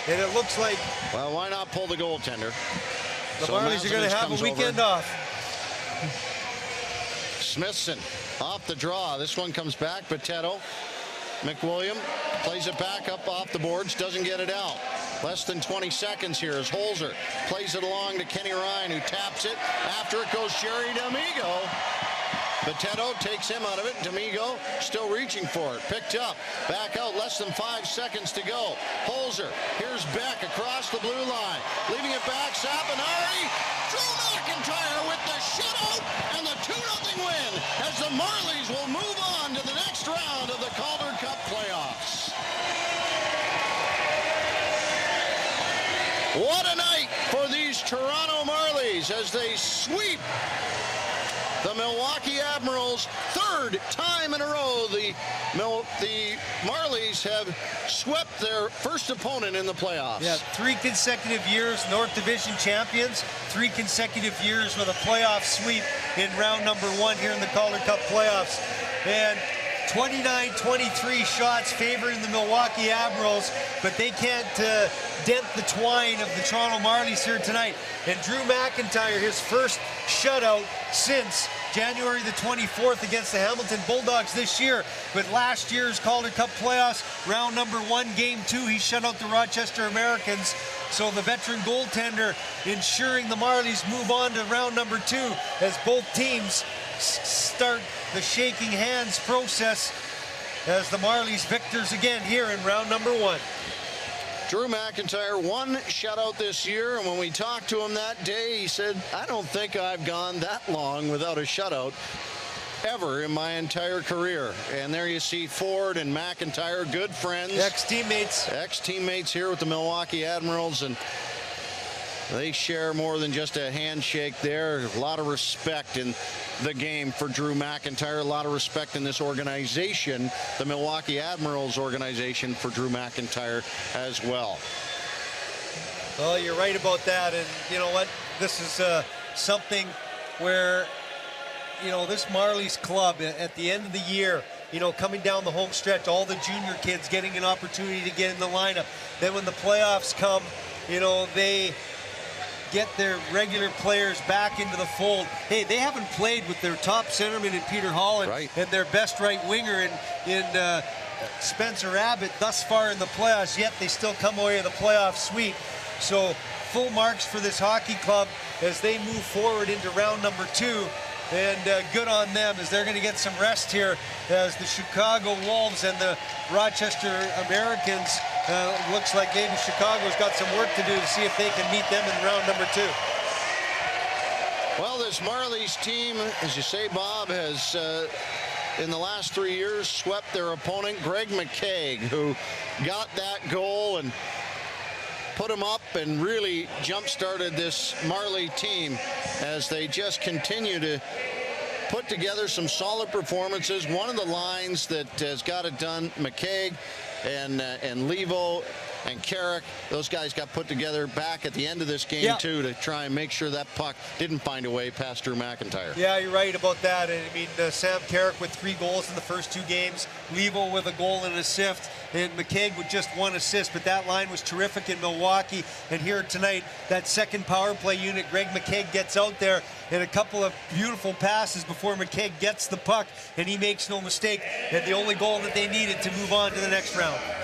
And it looks like, well, why not pull the goaltender? The Marlies are going to have a weekend off. Smithson off the draw. This one comes back. Potato. McWilliam plays it back up off the boards. Doesn't get it out. Less than 20 seconds here as Holzer plays it along to Kenny Ryan, who taps it. After it goes Sherry D'Amigo. Potato takes him out of it. D'Amigo still reaching for it. Picked up. Back out. Less than 5 seconds to go. Holzer. Here's Beck across the blue line. Leaving it back. Saponari. Drew McIntyre with the shutout and the 2-0 win as the Marlies will move on to the next round of the Calder Cup playoffs. What a night for these Toronto Marlies as they sweep the Milwaukee Admirals. Third time in a row the Marlies have swept their first opponent in the playoffs. Yeah, 3 consecutive years North Division champions, 3 consecutive years with a playoff sweep in round number 1 here in the Calder Cup playoffs. And 29-23 shots favoring the Milwaukee Admirals, but they can't dent the twine of the Toronto Marlies here tonight. And Drew McIntyre, his first shutout since January the 24th against the Hamilton Bulldogs this year. But last year's Calder Cup playoffs, round number 1, game 2, he shut out the Rochester Americans. So the veteran goaltender ensuring the Marlies move on to round number 2 as both teams start the shaking hands process as the Marlies victors again here in round number 1. Drew McIntyre, 1 shutout this year, and when we talked to him that day, he said, I don't think I've gone that long without a shutout ever in my entire career. And there you see Ford and McIntyre, good friends. Ex-teammates. Ex-teammates here with the Milwaukee Admirals, and they share more than just a handshake there. A lot of respect in the game for Drew McIntyre. A lot of respect in this organization, the Milwaukee Admirals organization, for Drew McIntyre as well. Well, you're right about that. And you know what? This is something where, you know, this Marlies club at the end of the year, you know, coming down the home stretch, all the junior kids getting an opportunity to get in the lineup. Then when the playoffs come, you know, they get their regular players back into the fold. Hey, they haven't played with their top centerman in Peter Holland and their best right winger in Spencer Abbott thus far in the playoffs, yet they still come away with a playoff sweep. So full marks for this hockey club as they move forward into round number 2. And good on them as they're going to get some rest here as the Chicago Wolves and the Rochester Americans, looks like maybe Chicago's got some work to do to see if they can meet them in round number 2. Well, this Marlies team, as you say, Bob, has in the last 3 years swept their opponent, Greg McKaig, who got that goal and put him up and really jump-started this Marley team as they just continue to put together some solid performances. One of the lines that has got it done, McKaig and Levo and Carrick, those guys got put together back at the end of this game too to try and make sure that puck didn't find a way past Drew McIntyre. Yeah, you're right about that. And I mean, Sam Carrick with 3 goals in the first 2 games, Levo with a goal and an assist, and McKaig with just 1 assist. But that line was terrific in Milwaukee. And here tonight, that second power play unit, Greg McKaig gets out there and a couple of beautiful passes before McKaig gets the puck, and he makes no mistake. And the only goal that they needed to move on to the next round.